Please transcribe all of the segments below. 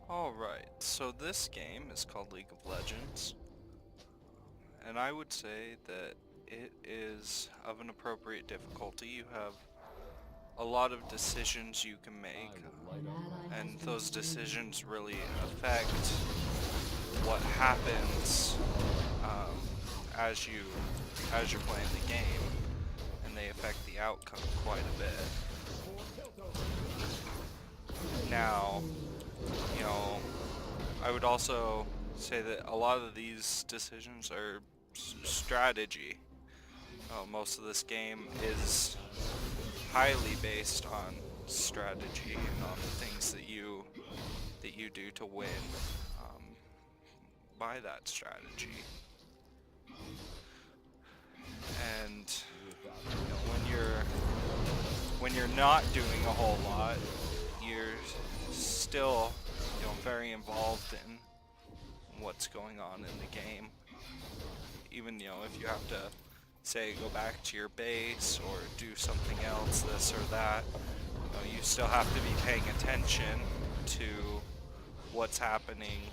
Alright, so this game is called League of Legends, and I would say that it is of an appropriate difficulty. You have a lot of decisions you can make, and those decisions really affect what happens as you're playing the game, and they affect the outcome quite a bit. Now, you know, I would also say that a lot of these decisions are strategy. Most of this game is highly based on strategy and on the things that you do to win by that strategy. And when you're not doing a whole lot, you're still very involved in what's going on in the game. Even if you have to say go back to your base or do something else, this or that, you still have to be paying attention to what's happening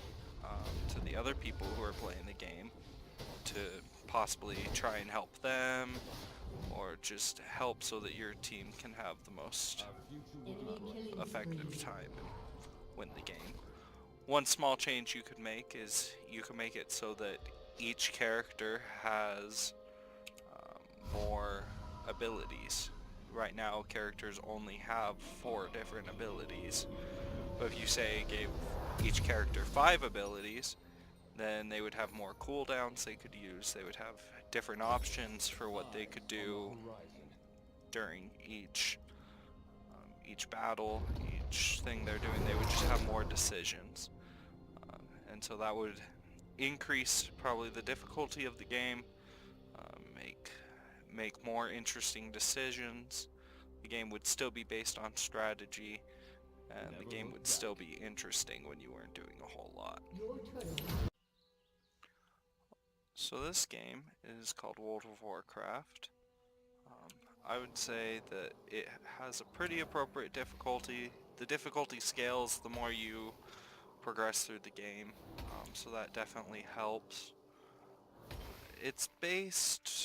to the other people who are playing the game, to possibly try and help them, or just help so that your team can have the most effective time and win the game. One small change you could make is you can make it so that each character has more abilities. Right now, characters only have 4 different abilities, but if you say gave each character 5 abilities, then they would have more cooldowns they could use. They would have different options for what they could do during each battle, each thing they're doing. They would just have more decisions, and so that would increase probably the difficulty of the game, make more interesting decisions. The game would still be based on strategy, and the game would still be interesting when you weren't doing a whole lot. So this game is called World of Warcraft. I would say that it has a pretty appropriate difficulty. The difficulty scales the more you progress through the game, so that definitely helps. It's based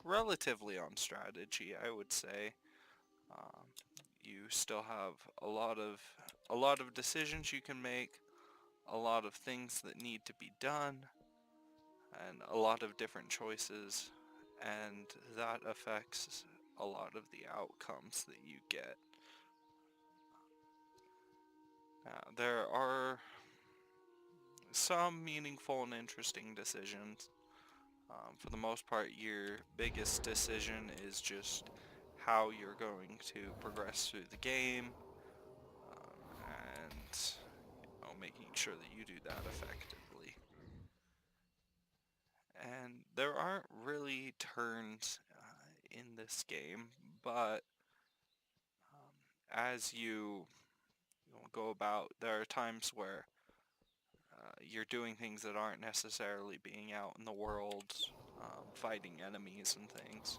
relatively on strategy, I would say. You still have a lot of decisions you can make, a lot of things that need to be done, and a lot of different choices, and that affects a lot of the outcomes that you get. There are some meaningful and interesting decisions. For the most part, your biggest decision is just how you're going to progress through the game, and making sure that you do that effectively. And there aren't really turns in this game, but as you go about, there are times where you're doing things that aren't necessarily being out in the world, fighting enemies and things.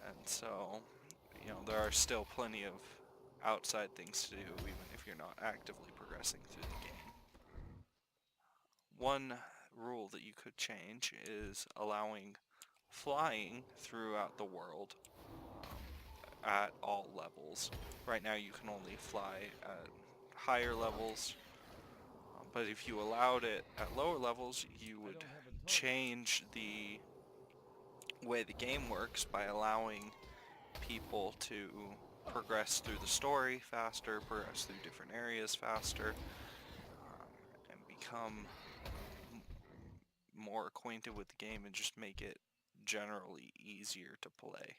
And so, there are still plenty of outside things to do, even if you're not actively progressing through the game. One rule that you could change is allowing flying throughout the world at all levels. Right now you can only fly at higher levels, but if you allowed it at lower levels, you would change the way the game works by allowing people to progress through the story faster, progress through different areas faster, and become more acquainted with the game and just make it generally easier to play.